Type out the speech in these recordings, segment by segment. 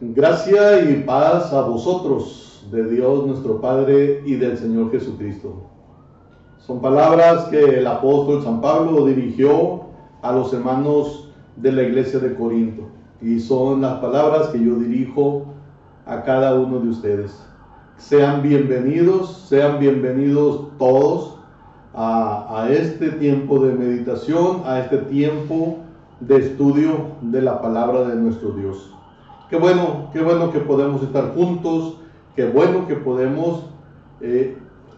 Gracia y paz a vosotros, de Dios nuestro Padre y del Señor Jesucristo. Son palabras que el apóstol San Pablo dirigió a los hermanos de la iglesia de Corinto. Y son las palabras que yo dirijo a cada uno de ustedes. Sean bienvenidos todos a este tiempo de meditación, a este tiempo de estudio de la palabra de nuestro Dios. Qué bueno que podemos estar juntos, qué bueno que podemos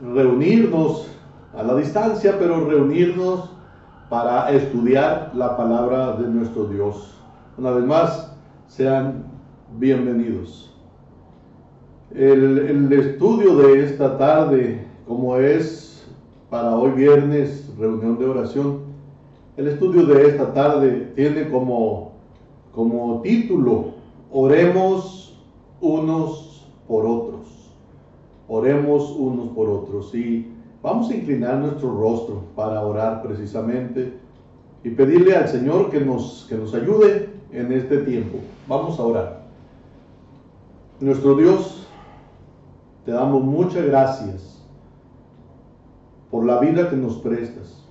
reunirnos a la distancia, pero reunirnos para estudiar la palabra de nuestro Dios. Una vez más, sean bienvenidos. El estudio de esta tarde, como es para hoy viernes, reunión de oración, el estudio de esta tarde tiene como título: Oremos unos por otros. Oremos unos por otros. Y vamos a inclinar nuestro rostro para orar precisamente y pedirle al Señor que nos ayude en este tiempo. Vamos a orar. Nuestro Dios, te damos muchas gracias por la vida que nos prestas,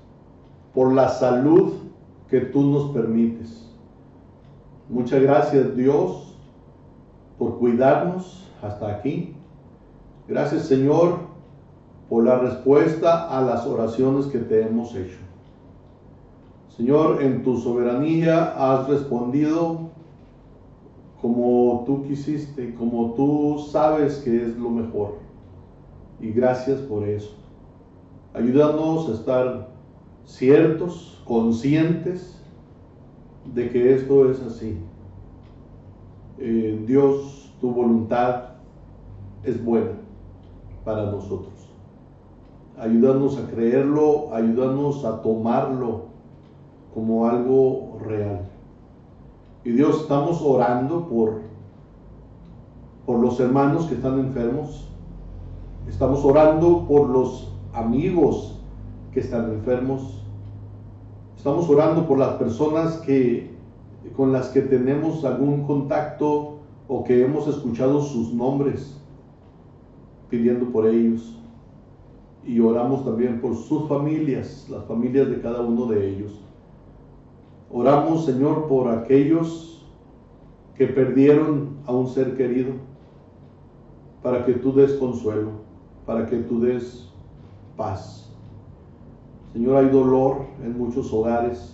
por la salud que tú nos permites. Muchas gracias, Dios, por cuidarnos hasta aquí. Gracias, Señor, por la respuesta a las oraciones que te hemos hecho. Señor, en tu soberanía has respondido como tú quisiste, como tú sabes que es lo mejor. Y gracias por eso. Ayúdanos a estar ciertos, conscientes de que esto es así. Dios, tu voluntad es buena para nosotros. Ayúdanos a creerlo, ayúdanos a tomarlo como algo real. Y Dios, estamos orando por los hermanos que están enfermos. Estamos orando por los amigos que están enfermos. Estamos orando por las personas con las que tenemos algún contacto o que hemos escuchado sus nombres, pidiendo por ellos. Y oramos también por sus familias, las familias de cada uno de ellos. Oramos, Señor, por aquellos que perdieron a un ser querido, para que tú des consuelo, para que tú des paz. Señor, hay dolor en muchos hogares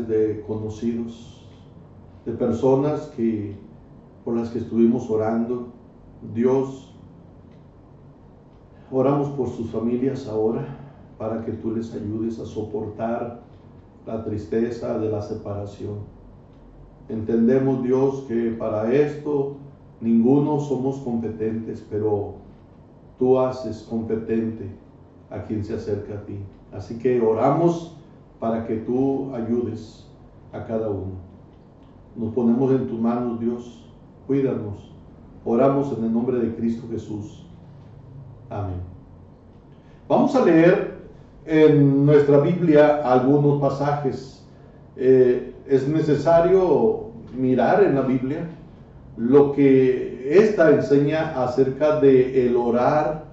de conocidos, de personas por las que estuvimos orando. Dios, oramos por sus familias ahora, para que tú les ayudes a soportar la tristeza de la separación. Entendemos, Dios, que para esto ninguno somos competentes, pero tú haces competente a quien se acerca a ti. Así que oramos para que tú ayudes a cada uno. Nos ponemos en tus manos, Dios. Cuídanos. Oramos en el nombre de Cristo Jesús. Amén. Vamos a leer en nuestra Biblia algunos pasajes. Es necesario mirar en la Biblia lo que ésta enseña acerca de el orar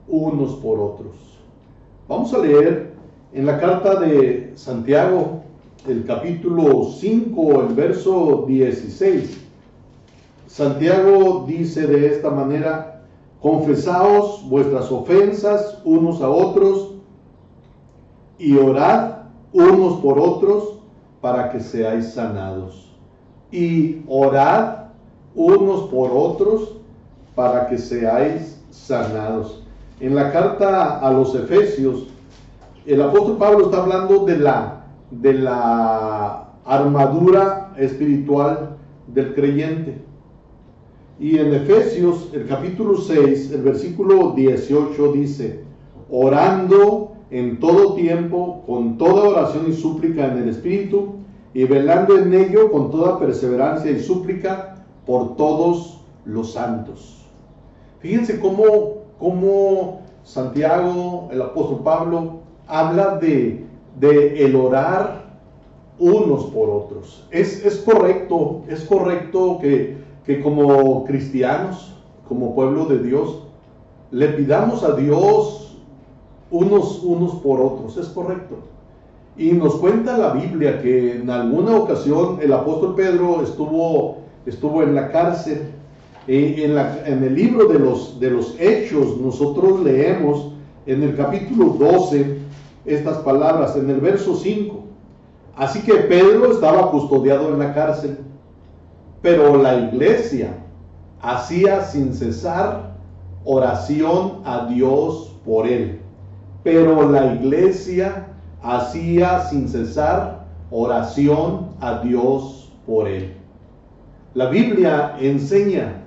unos por otros. Vamos a leer en la carta de Santiago, el capítulo 5, el verso 16. Santiago dice de esta manera: confesaos vuestras ofensas unos a otros y orad unos por otros para que seáis sanados. Y orad unos por otros para que seáis sanados. En la carta a los Efesios, el apóstol Pablo está hablando de la armadura espiritual del creyente. Y en Efesios, el capítulo 6, el versículo 18 dice: orando en todo tiempo, con toda oración y súplica en el Espíritu, y velando en ello con toda perseverancia y súplica por todos los santos. Fíjense cómo Santiago, el apóstol Pablo, habla de el orar unos por otros. Es correcto que como cristianos, como pueblo de Dios, le pidamos a Dios unos por otros, es correcto. Y nos cuenta la Biblia que en alguna ocasión el apóstol Pedro estuvo en la cárcel. En el libro de los Hechos nosotros leemos en el capítulo 12 estas palabras, en el verso 5. Así que Pedro estaba custodiado en la cárcel, pero la iglesia hacía sin cesar oración a Dios por él. Pero la iglesia hacía sin cesar oración a Dios por él. La Biblia enseña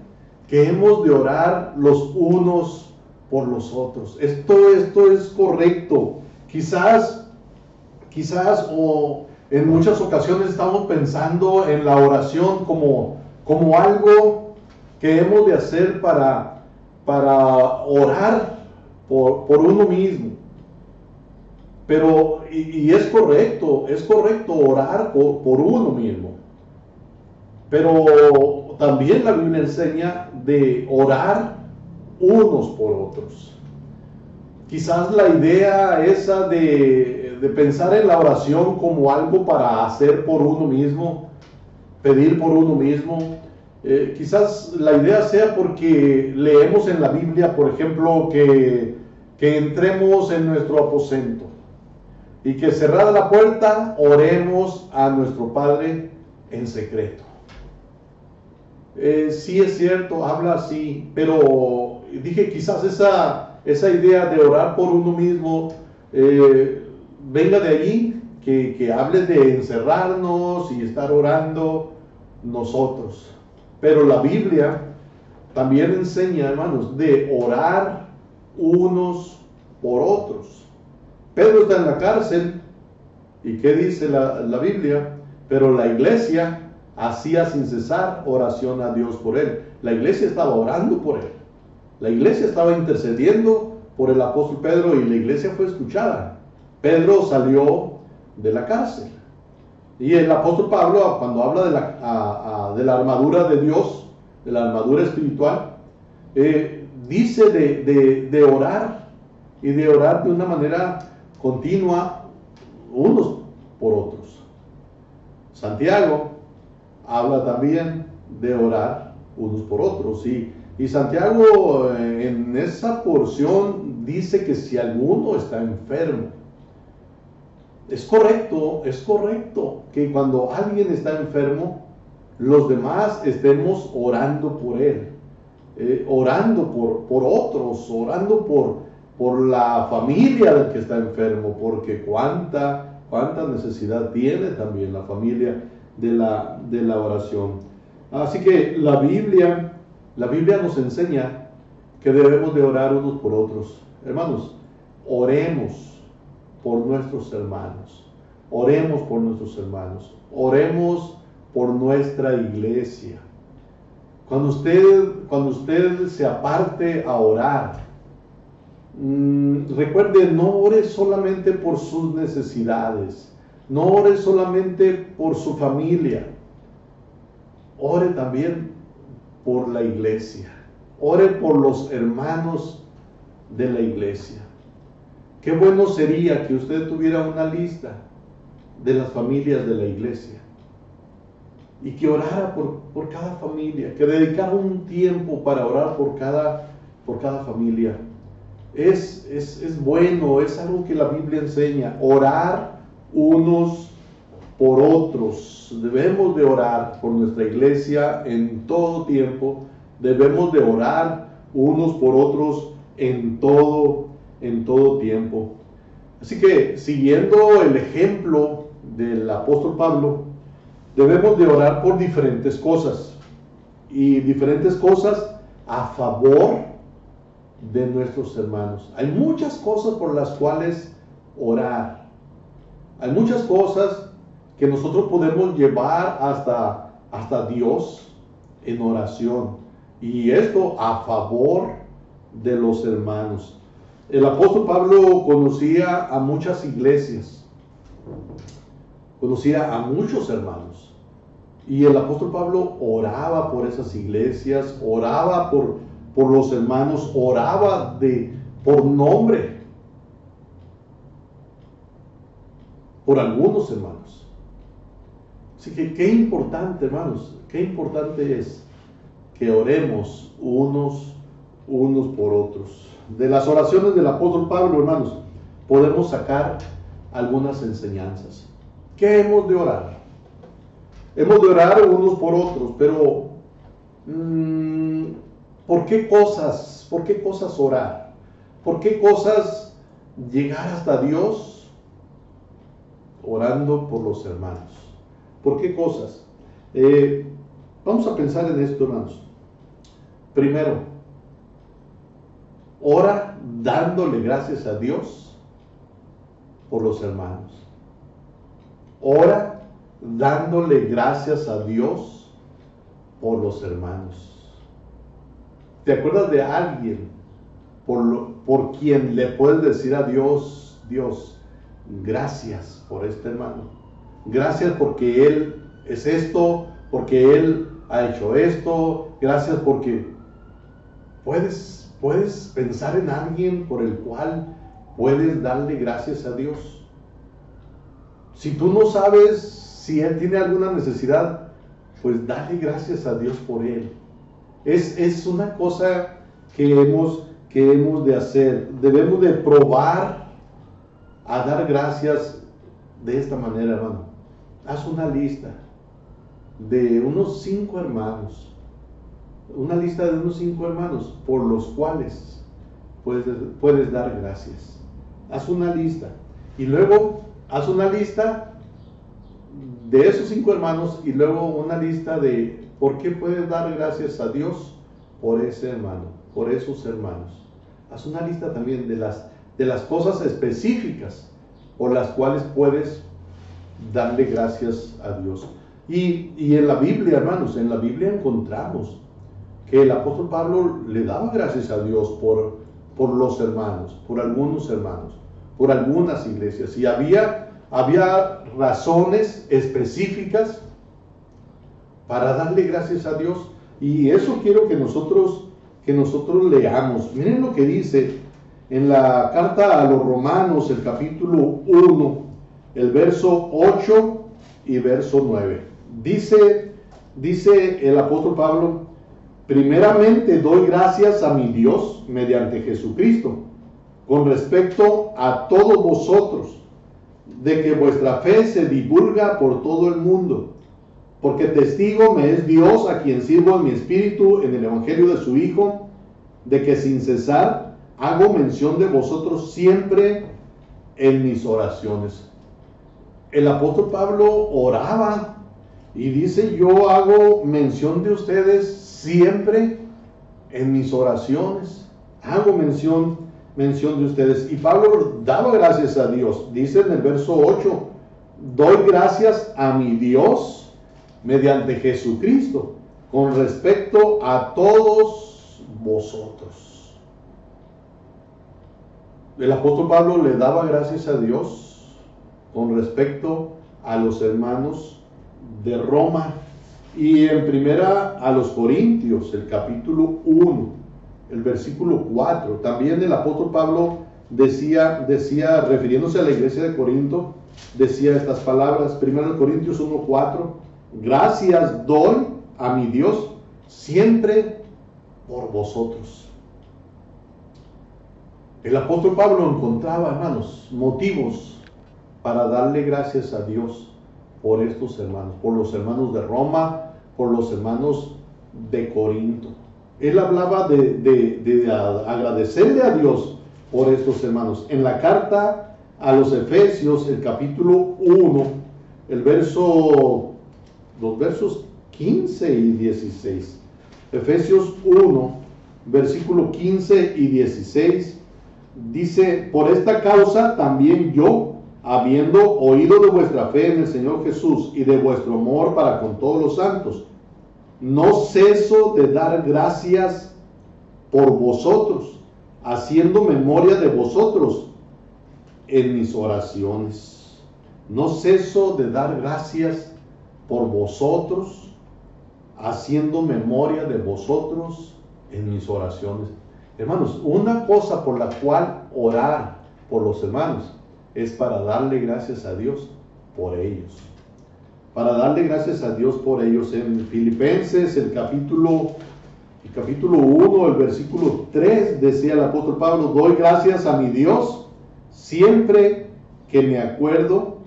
que hemos de orar los unos por los otros. Esto es correcto. Quizás o en muchas ocasiones estamos pensando en la oración como algo que hemos de hacer para orar por uno mismo. Pero, y es correcto orar por uno mismo. Pero también la Biblia enseña de orar unos por otros. Quizás la idea esa de pensar en la oración como algo para hacer por uno mismo, pedir por uno mismo, quizás la idea sea porque leemos en la Biblia, por ejemplo, que entremos en nuestro aposento y que cerrada la puerta oremos a nuestro Padre en secreto. Sí es cierto, habla así, pero dije quizás esa idea de orar por uno mismo venga de allí, que hable de encerrarnos y estar orando nosotros. Pero la Biblia también enseña, hermanos, de orar unos por otros. Pedro está en la cárcel, ¿y qué dice la Biblia? Pero la iglesia hacía sin cesar oración a Dios por él. La iglesia estaba orando por él. La iglesia estaba intercediendo por el apóstol Pedro y la iglesia fue escuchada. Pedro salió de la cárcel. Y el apóstol Pablo, cuando habla de la armadura de Dios, de la armadura espiritual, dice de orar y de orar de una manera continua unos por otros. Santiago habla también de orar unos por otros. Y Santiago en esa porción dice que si alguno está enfermo, es correcto que cuando alguien está enfermo, los demás estemos orando por él, orando por otros, orando por la familia del que está enfermo, porque cuánta necesidad tiene también la familia de la oración. Así que la Biblia nos enseña que debemos de orar unos por otros. Hermanos, oremos por nuestros hermanos, oremos por nuestros hermanos, oremos por nuestra iglesia. Cuando usted se aparte a orar, recuerde, no ore solamente por sus necesidades, no ore solamente por su familia, ore también por la iglesia, ore por los hermanos de la iglesia. Qué bueno sería que usted tuviera una lista de las familias de la iglesia y que orara por cada familia, que dedicara un tiempo para orar por cada familia. Es bueno, es algo que la Biblia enseña, orar unos por otros. Debemos de orar por nuestra iglesia en todo tiempo, debemos de orar unos por otros en todo tiempo. Así que, siguiendo el ejemplo del apóstol Pablo, debemos de orar por diferentes cosas, y diferentes cosas a favor de nuestros hermanos. Hay muchas cosas por las cuales orar. Hay muchas cosas que nosotros podemos llevar hasta Dios en oración, y esto a favor de los hermanos. El apóstol Pablo conocía a muchas iglesias, conocía a muchos hermanos. Y el apóstol Pablo oraba por esas iglesias, oraba por los hermanos, oraba por nombre, por algunos hermanos. Así que qué importante, hermanos, qué importante es que oremos unos por otros. De las oraciones del apóstol Pablo, hermanos, podemos sacar algunas enseñanzas. ¿Qué hemos de orar? Hemos de orar unos por otros, pero ¿por qué cosas? ¿Por qué cosas orar? ¿Por qué cosas llegar hasta Dios orando por los hermanos? ¿Por qué cosas? Vamos a pensar en esto, hermanos. Primero, ora dándole gracias a Dios por los hermanos. Ora dándole gracias a Dios por los hermanos. ¿Te acuerdas de alguien por quien le puedes decir a Dios, Dios, gracias por este hermano? Gracias porque él es esto, porque él ha hecho esto. Gracias porque puedes pensar en alguien por el cual puedes darle gracias a Dios. Si tú no sabes si él tiene alguna necesidad, pues dale gracias a Dios por él. Es una cosa que hemos de hacer. Debemos de probar a dar gracias de esta manera, hermano. Haz una lista de unos 5 hermanos. Una lista de unos 5 hermanos por los cuales puedes dar gracias. Haz una lista. Y luego haz una lista de esos 5 hermanos y luego una lista de por qué puedes dar gracias a Dios por ese hermano, por esos hermanos. Haz una lista también de las cosas específicas por las cuales puedes darle gracias a Dios. Y en la Biblia, hermanos, en la Biblia encontramos que el apóstol Pablo le daba gracias a Dios por los hermanos, por algunos hermanos, por algunas iglesias. Y había razones específicas para darle gracias a Dios. Y eso quiero que nosotros leamos. Miren lo que dice en la carta a los Romanos, el capítulo 1, el verso 8 y verso 9. Dice el apóstol Pablo: primeramente doy gracias a mi Dios mediante Jesucristo, con respecto a todos vosotros, de que vuestra fe se divulga por todo el mundo, porque testigo me es Dios, a quien sirvo en mi espíritu en el evangelio de su Hijo, de que sin cesar hago mención de vosotros siempre en mis oraciones. El apóstol Pablo oraba y dice: yo hago mención de ustedes siempre en mis oraciones. Hago mención de ustedes. Y Pablo daba gracias a Dios. Dice en el verso 8: doy gracias a mi Dios mediante Jesucristo con respecto a todos vosotros. El apóstol Pablo le daba gracias a Dios con respecto a los hermanos de Roma. Y en primera a los Corintios, el capítulo 1, el versículo 4, también el apóstol Pablo decía, refiriéndose a la iglesia de Corinto, decía estas palabras. Primero Corintios 1:4: gracias doy a mi Dios siempre por vosotros. El apóstol Pablo encontraba, hermanos, motivos para darle gracias a Dios por estos hermanos, por los hermanos de Roma, por los hermanos de Corinto. Él hablaba de agradecerle a Dios por estos hermanos. En la carta a los Efesios, el capítulo 1, los versos 15 y 16. Efesios 1, versículo 15 y 16, dice: por esta causa también yo, habiendo oído de vuestra fe en el Señor Jesús y de vuestro amor para con todos los santos, no ceso de dar gracias por vosotros, haciendo memoria de vosotros en mis oraciones. no ceso de dar gracias por vosotros, haciendo memoria de vosotros en mis oraciones. Hermanos, una cosa por la cual orar por los hermanos es para darle gracias a Dios por ellos. Para darle gracias a Dios por ellos. En Filipenses, el capítulo 1, el versículo 3, decía el apóstol Pablo: doy gracias a mi Dios siempre que me acuerdo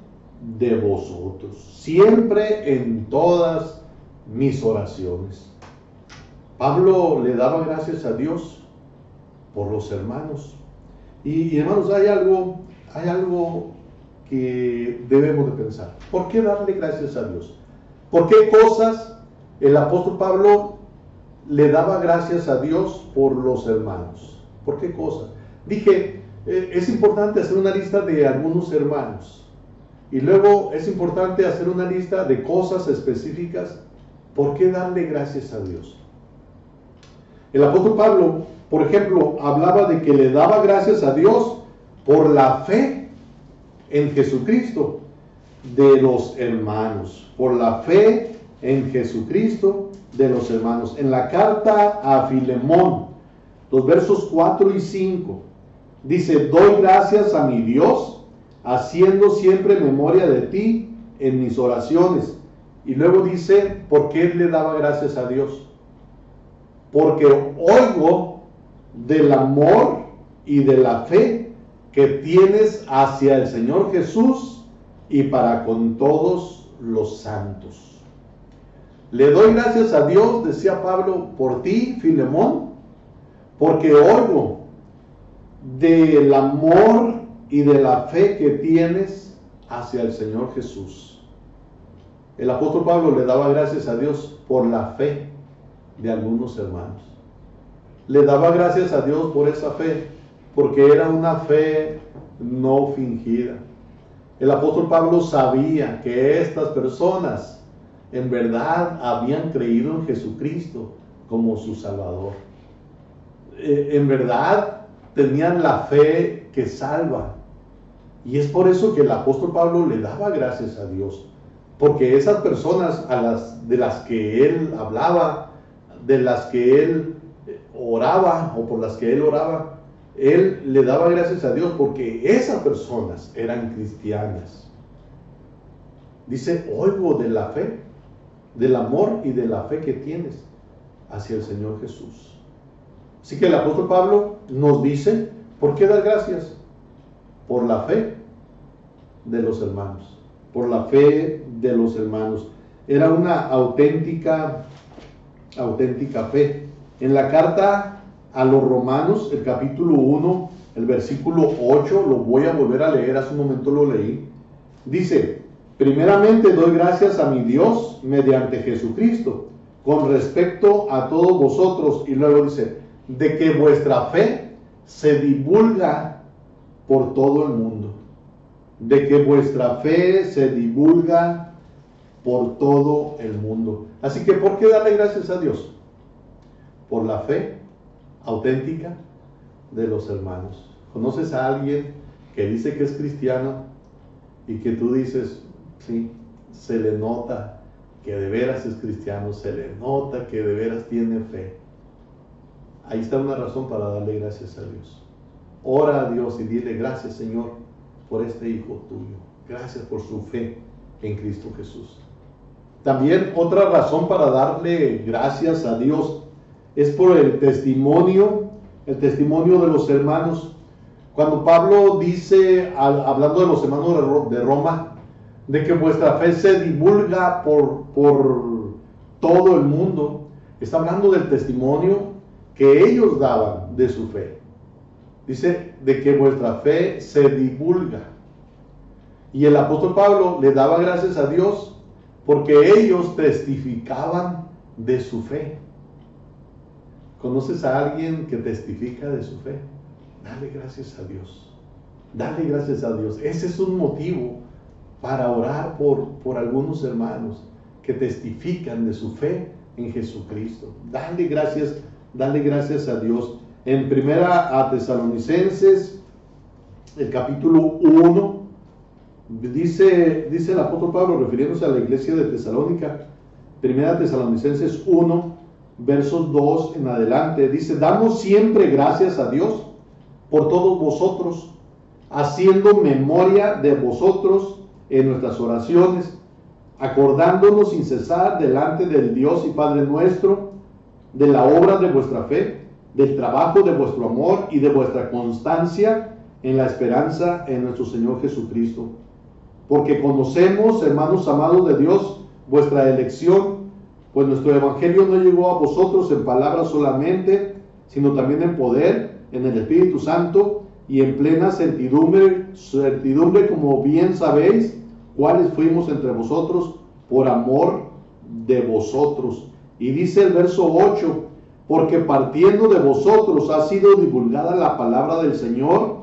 de vosotros, siempre en todas mis oraciones. Pablo le daba gracias a Dios por los hermanos. Y hermanos, hay algo que debemos de pensar. ¿Por qué darle gracias a Dios? ¿Por qué cosas el apóstol Pablo le daba gracias a Dios por los hermanos? ¿Por qué cosas? Dije, es importante hacer una lista de algunos hermanos. Y luego es importante hacer una lista de cosas específicas. ¿Por qué darle gracias a Dios? El apóstol Pablo, por ejemplo, hablaba de que le daba gracias a Dios por la fe en Jesucristo de los hermanos. Por la fe en Jesucristo de los hermanos. En la carta a Filemón, los versos 4 y 5, dice: doy gracias a mi Dios, haciendo siempre memoria de ti en mis oraciones. Y luego dice, ¿por qué le daba gracias a Dios? Porque oigo del amor y de la fe que tienes hacia el Señor Jesús y para con todos los santos. Le doy gracias a Dios, decía Pablo, por ti, Filemón, porque oigo del amor y de la fe que tienes hacia el Señor Jesús. El apóstol Pablo le daba gracias a Dios por la fe de algunos hermanos. Le daba gracias a Dios por esa fe, porque era una fe no fingida. El apóstol Pablo sabía que estas personas en verdad habían creído en Jesucristo como su Salvador. En verdad tenían la fe que salva. Y es por eso que el apóstol Pablo le daba gracias a Dios, porque esas personas de las que él hablaba, de las que él oraba o por las que él oraba, él le daba gracias a Dios porque esas personas eran cristianas. Dice, oigo de la fe, del amor y de la fe que tienes hacia el Señor Jesús. Así que el apóstol Pablo nos dice, ¿por qué dar gracias? Por la fe de los hermanos. Por la fe de los hermanos. Era una auténtica fe. En la carta a los Romanos, el capítulo 1, el versículo 8, lo voy a volver a leer, hace un momento lo leí. Dice, primeramente doy gracias a mi Dios mediante Jesucristo, con respecto a todos vosotros. Y luego dice, de que vuestra fe se divulga por todo el mundo. De que vuestra fe se divulga por todo el mundo. Así que, ¿por qué darle gracias a Dios? Por la fe auténtica de los hermanos. ¿Conoces a alguien que dice que es cristiano y que tú dices, sí, se le nota que de veras es cristiano, se le nota que de veras tiene fe? Ahí está una razón para darle gracias a Dios. Ora a Dios y dile, gracias Señor por este hijo tuyo. Gracias por su fe en Cristo Jesús. También otra razón para darle gracias a Dios es por el testimonio de los hermanos. Cuando Pablo dice, hablando de los hermanos de Roma, de que vuestra fe se divulga por todo el mundo, está hablando del testimonio que ellos daban de su fe. Dice, de que vuestra fe se divulga. Y el apóstol Pablo le daba gracias a Dios porque ellos testificaban de su fe. ¿Conoces a alguien que testifica de su fe? Dale gracias a Dios. Dale gracias a Dios. Ese es un motivo para orar por algunos hermanos que testifican de su fe en Jesucristo. Dale gracias a Dios. En primera a Tesalonicenses, el capítulo 1, Dice el apóstol Pablo, refiriéndose a la iglesia de Tesalónica, 1 Tesalonicenses 1, versos 2 en adelante, dice: damos siempre gracias a Dios por todos vosotros, haciendo memoria de vosotros en nuestras oraciones, acordándonos sin cesar delante del Dios y Padre nuestro, de la obra de vuestra fe, del trabajo de vuestro amor y de vuestra constancia en la esperanza en nuestro Señor Jesucristo. Porque conocemos, hermanos amados de Dios, vuestra elección, pues nuestro evangelio no llegó a vosotros en palabras solamente, sino también en poder, en el Espíritu Santo y en plena certidumbre, como bien sabéis, cuáles fuimos entre vosotros por amor de vosotros. Y dice el verso 8, porque partiendo de vosotros ha sido divulgada la palabra del Señor,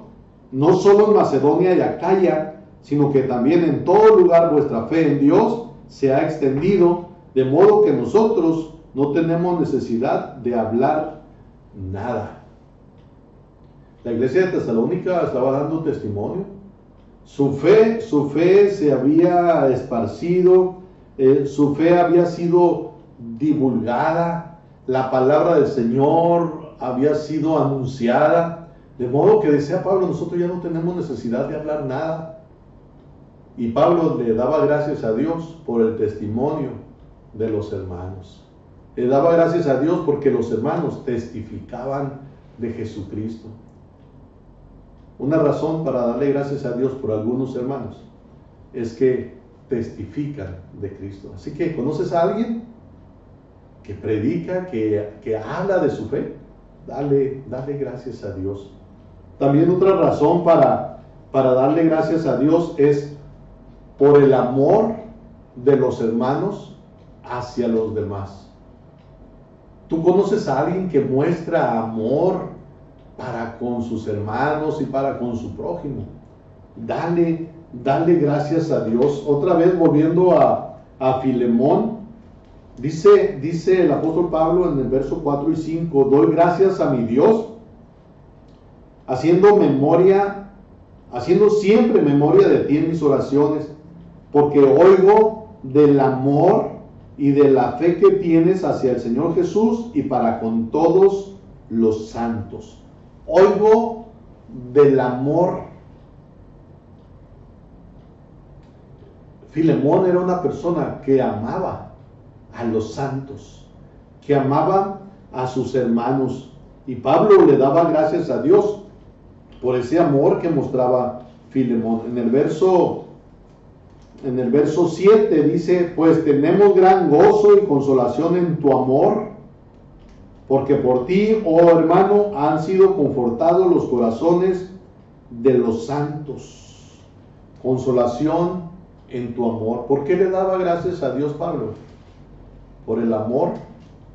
no solo en Macedonia y Acaya, sino que también en todo lugar vuestra fe en Dios se ha extendido, de modo que nosotros no tenemos necesidad de hablar nada. La iglesia de Tesalónica estaba dando testimonio. Su fe se había esparcido, su fe había sido divulgada, la palabra del Señor había sido anunciada, de modo que decía Pablo, nosotros ya no tenemos necesidad de hablar nada. Y Pablo le daba gracias a Dios por el testimonio de los hermanos. Le daba gracias a Dios porque los hermanos testificaban de Jesucristo. Una razón para darle gracias a Dios por algunos hermanos es que testifican de Cristo. Así que, ¿conoces a alguien que predica, que habla de su fe? Dale gracias a Dios. También otra razón para darle gracias a Dios es por el amor de los hermanos hacia los demás. ¿Tú conoces a alguien que muestra amor para con sus hermanos y para con su prójimo? Dale gracias a Dios. Otra vez volviendo a Filemón, dice el apóstol Pablo en el verso 4 y 5, doy gracias a mi Dios, haciendo siempre memoria de ti en mis oraciones, porque oigo del amor y de la fe que tienes hacia el Señor Jesús y para con todos los santos. Oigo del amor. Filemón era una persona que amaba a los santos, que amaba a sus hermanos. Y Pablo le daba gracias a Dios por ese amor que mostraba Filemón. En el verso 7 dice, pues tenemos gran gozo y consolación en tu amor, porque por ti, oh hermano, han sido confortados los corazones de los santos. Consolación en tu amor. ¿Por qué le daba gracias a Dios Pablo? Por el amor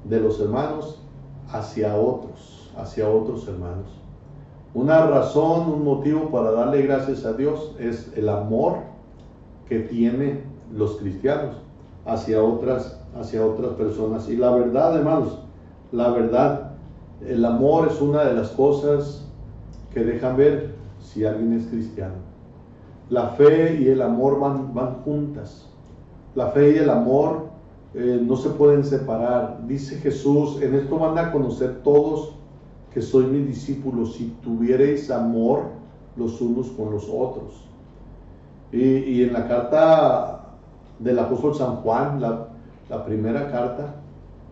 de los hermanos hacia otros hermanos. Una razón, un motivo para darle gracias a Dios es el amor que tienen los cristianos hacia otras personas. Y la verdad, hermanos, la verdad, el amor es una de las cosas que dejan ver si alguien es cristiano. La fe y el amor van juntas. La fe y el amor no se pueden separar. Dice Jesús, en esto van a conocer todos que sois mis discípulos, si tuviereis amor los unos con los otros. Y en la carta del apóstol San Juan, la primera carta,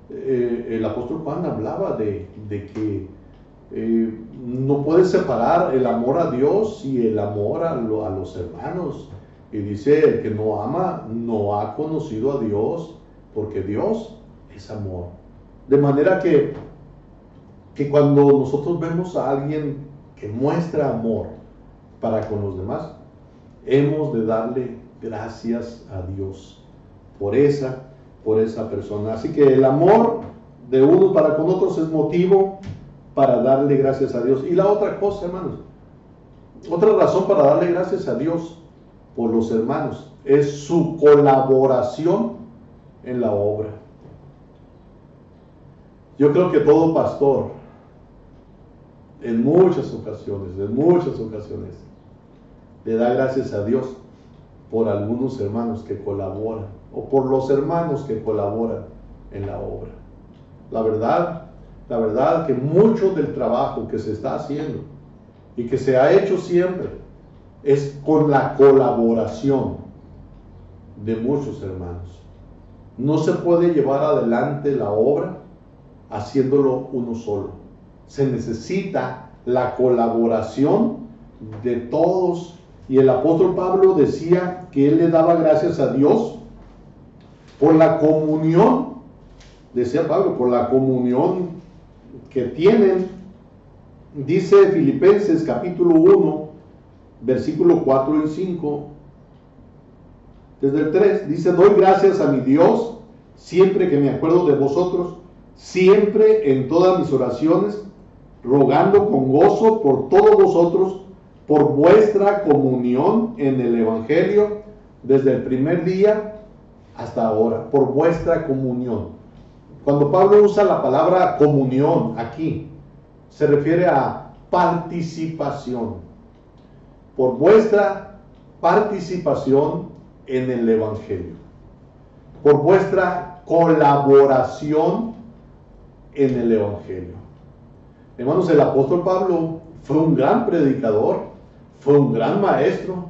el apóstol Juan hablaba de que no puedes separar el amor a Dios y el amor a los hermanos. Y dice, el que no ama no ha conocido a Dios, porque Dios es amor. De manera que cuando nosotros vemos a alguien que muestra amor para con los demás, hemos de darle gracias a Dios por esa persona. Así que el amor de unos para con otros es motivo para darle gracias a Dios. Y la otra cosa, hermanos, otra razón para darle gracias a Dios por los hermanos es su colaboración en la obra. Yo creo que todo pastor en muchas ocasiones le da gracias a Dios por algunos hermanos que colaboran, o por los hermanos que colaboran en la obra. La verdad que mucho del trabajo que se está haciendo y que se ha hecho siempre es con la colaboración de muchos hermanos. No se puede llevar adelante la obra haciéndolo uno solo. Se necesita la colaboración de todos. Y el apóstol Pablo decía que él le daba gracias a Dios por la comunión, decía Pablo, por la comunión que tienen. Dice Filipenses capítulo 1, versículo 4 y 5, desde el 3, dice: doy gracias a mi Dios siempre que me acuerdo de vosotros, siempre en todas mis oraciones, rogando con gozo por todos vosotros, por vuestra comunión en el Evangelio, desde el primer día hasta ahora, por vuestra comunión. Cuando Pablo usa la palabra comunión aquí, se refiere a participación, por vuestra participación en el Evangelio, por vuestra colaboración en el Evangelio. Hermanos, el apóstol Pablo fue un gran predicador, fue un gran maestro,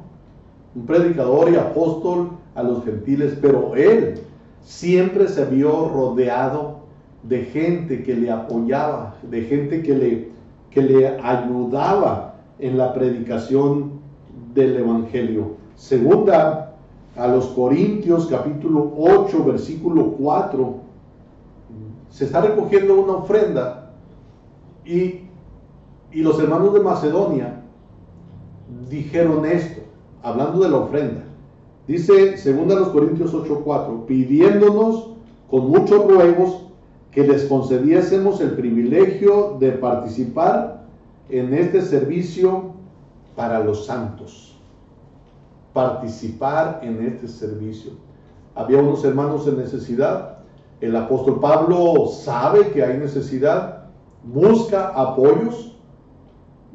un predicador y apóstol a los gentiles, pero él siempre se vio rodeado de gente que le apoyaba, de gente que le ayudaba en la predicación del Evangelio. Segunda a los Corintios capítulo 8 versículo 4, se está recogiendo una ofrenda y los hermanos de Macedonia dijeron esto, hablando de la ofrenda. Dice segunda a los Corintios 8:4, pidiéndonos con muchos ruegos que les concediésemos el privilegio de participar en este servicio para los santos. Participar en este servicio. Había unos hermanos en necesidad. El apóstol Pablo sabe que hay necesidad, busca apoyos,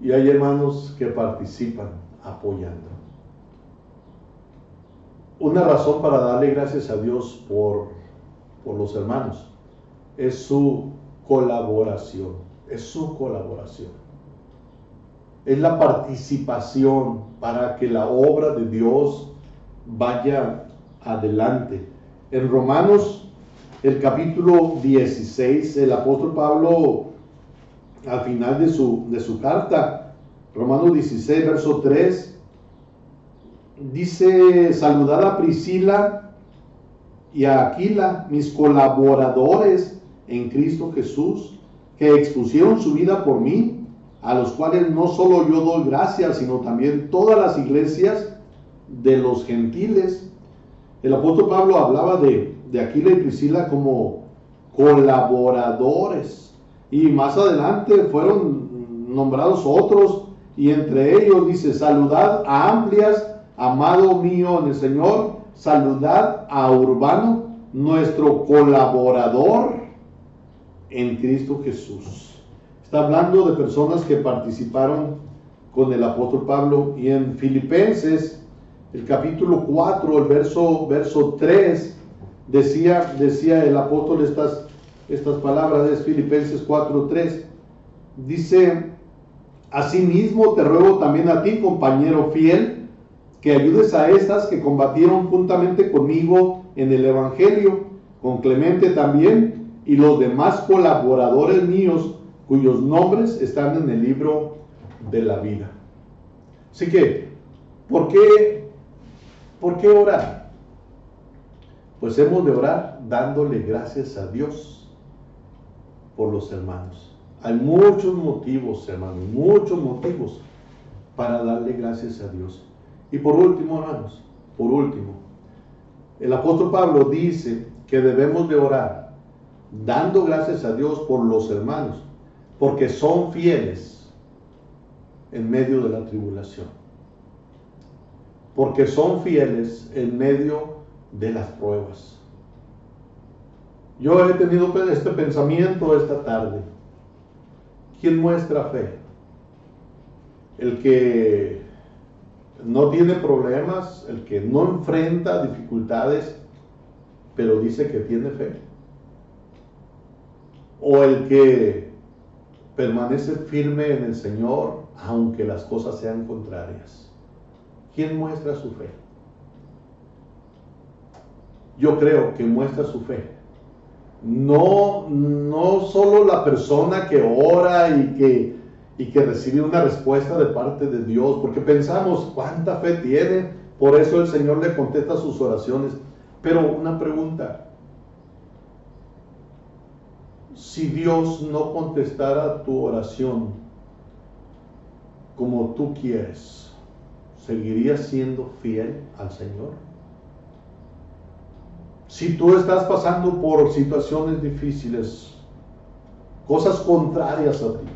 y hay hermanos que participan apoyando. Una razón para darle gracias a Dios por los hermanos es su colaboración, es la participación para que la obra de Dios vaya adelante. En Romanos, el capítulo 16, el apóstol Pablo, al final de su carta, Romanos 16, verso 3, dice: saludad a Priscila y a Aquila, mis colaboradores en Cristo Jesús, que expusieron su vida por mí, a los cuales no solo yo doy gracias, sino también todas las iglesias de los gentiles. El apóstol Pablo hablaba de Aquila y Priscila como colaboradores, y más adelante fueron nombrados otros, y entre ellos dice: saludad a Amplias, amado mío en el Señor, saludad a Urbano, nuestro colaborador en Cristo Jesús. Está hablando de personas que participaron con el apóstol Pablo. Y en Filipenses, el capítulo 4, el verso 3, decía el apóstol estas palabras, de Filipenses 4:3. Dice: asimismo te ruego también a ti, compañero fiel, que ayudes a estas que combatieron juntamente conmigo en el Evangelio, con Clemente también, y los demás colaboradores míos, cuyos nombres están en el libro de la vida. Así que, ¿por qué orar? Pues hemos de orar dándole gracias a Dios por los hermanos. Hay muchos motivos, hermanos, muchos motivos para darle gracias a Dios. Y por último, hermanos, el apóstol Pablo dice que debemos de orar dando gracias a Dios por los hermanos, porque son fieles en medio de la tribulación, porque son fieles en medio de las pruebas. Yo he tenido este pensamiento esta tarde. ¿Quién muestra fe? El que no tiene problemas, el que no enfrenta dificultades, pero dice que tiene fe. O el que permanece firme en el Señor, aunque las cosas sean contrarias. ¿Quién muestra su fe? Yo creo que muestra su fe. No solo la persona que ora y que recibe una respuesta de parte de Dios, porque pensamos cuánta fe tiene, por eso el Señor le contesta sus oraciones. Pero una pregunta: si Dios no contestara tu oración como tú quieres, ¿seguirías siendo fiel al Señor? Si tú estás pasando por situaciones difíciles, cosas contrarias a ti,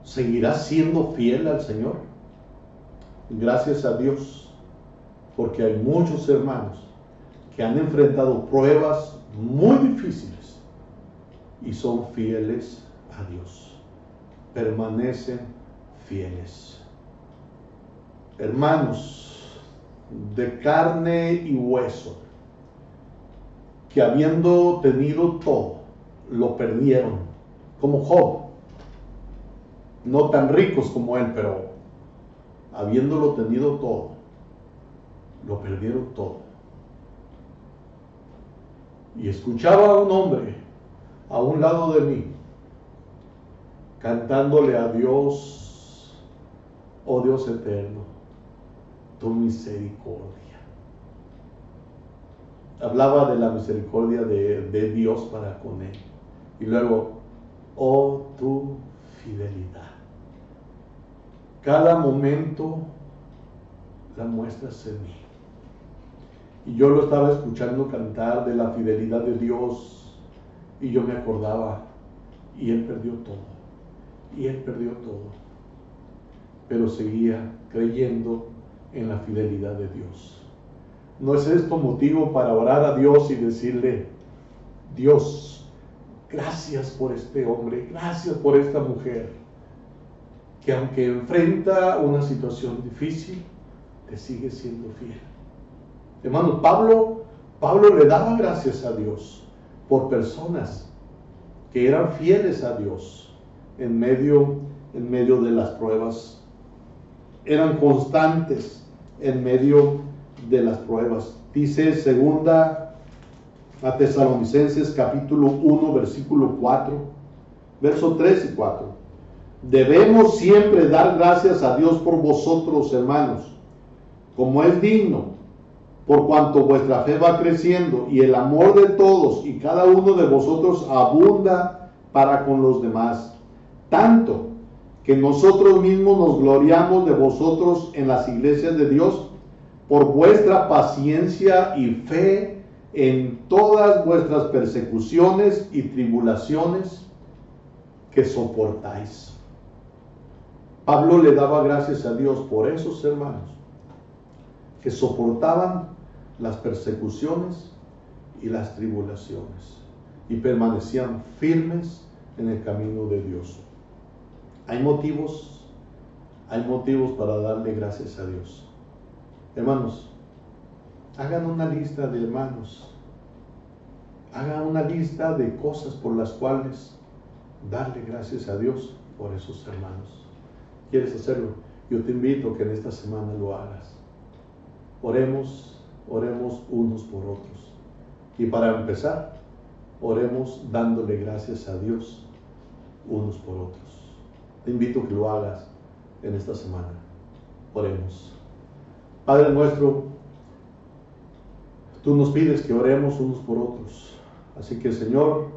¿seguirás siendo fiel al Señor? Gracias a Dios, porque hay muchos hermanos que han enfrentado pruebas muy difíciles y son fieles a Dios, permanecen fieles. Hermanos de carne y hueso, que habiendo tenido todo, lo perdieron, como Job, no tan ricos como él, pero habiéndolo tenido todo, lo perdieron todo. Y escuchaba a un hombre a un lado de mí, cantándole a Dios: oh Dios eterno, tu misericordia. Hablaba de la misericordia de Dios para con él. Y luego, oh tu fidelidad. Cada momento la muestras en mí. Y yo lo estaba escuchando cantar de la fidelidad de Dios, y yo me acordaba, y él perdió todo, y él perdió todo, pero seguía creyendo en la fidelidad de Dios. ¿No es esto motivo para orar a Dios y decirle: Dios, gracias por este hombre, gracias por esta mujer, que aunque enfrenta una situación difícil, te sigue siendo fiel? Hermano, Pablo le daba gracias a Dios por personas que eran fieles a Dios en medio de las pruebas. Eran constantes en medio de las pruebas. Dice segunda a Tesalonicenses capítulo 1 versículo 4, verso 3 y 4. Debemos siempre dar gracias a Dios por vosotros, hermanos, como es digno, por cuanto vuestra fe va creciendo y el amor de todos y cada uno de vosotros abunda para con los demás, tanto que nosotros mismos nos gloriamos de vosotros en las iglesias de Dios por vuestra paciencia y fe en todas vuestras persecuciones y tribulaciones que soportáis. Pablo le daba gracias a Dios por esos hermanos que soportaban las persecuciones y las tribulaciones y permanecían firmes en el camino de Dios. Hay motivos para darle gracias a Dios. Hermanos, hagan una lista de hermanos, hagan una lista de cosas por las cuales darle gracias a Dios por esos hermanos. ¿Quieres hacerlo? Yo te invito a que en esta semana lo hagas. Oremos unos por otros. Y para empezar, oremos dándole gracias a Dios unos por otros. Te invito a que lo hagas en esta semana. Oremos. Padre nuestro, tú nos pides que oremos unos por otros. Así que, Señor,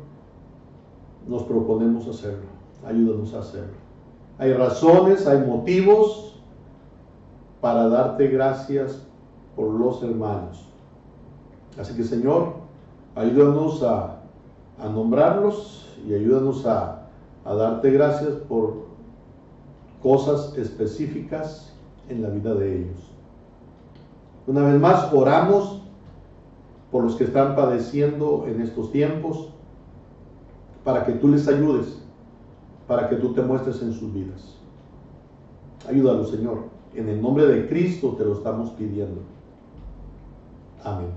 nos proponemos hacerlo. Ayúdanos a hacerlo. Hay razones, hay motivos para darte gracias por los hermanos. Así que, Señor, ayúdanos a nombrarlos y ayúdanos a darte gracias por cosas específicas en la vida de ellos. Una vez más, oramos por los que están padeciendo en estos tiempos, para que tú les ayudes, para que tú te muestres en sus vidas. Ayúdalo, Señor. En el nombre de Cristo te lo estamos pidiendo. Amén.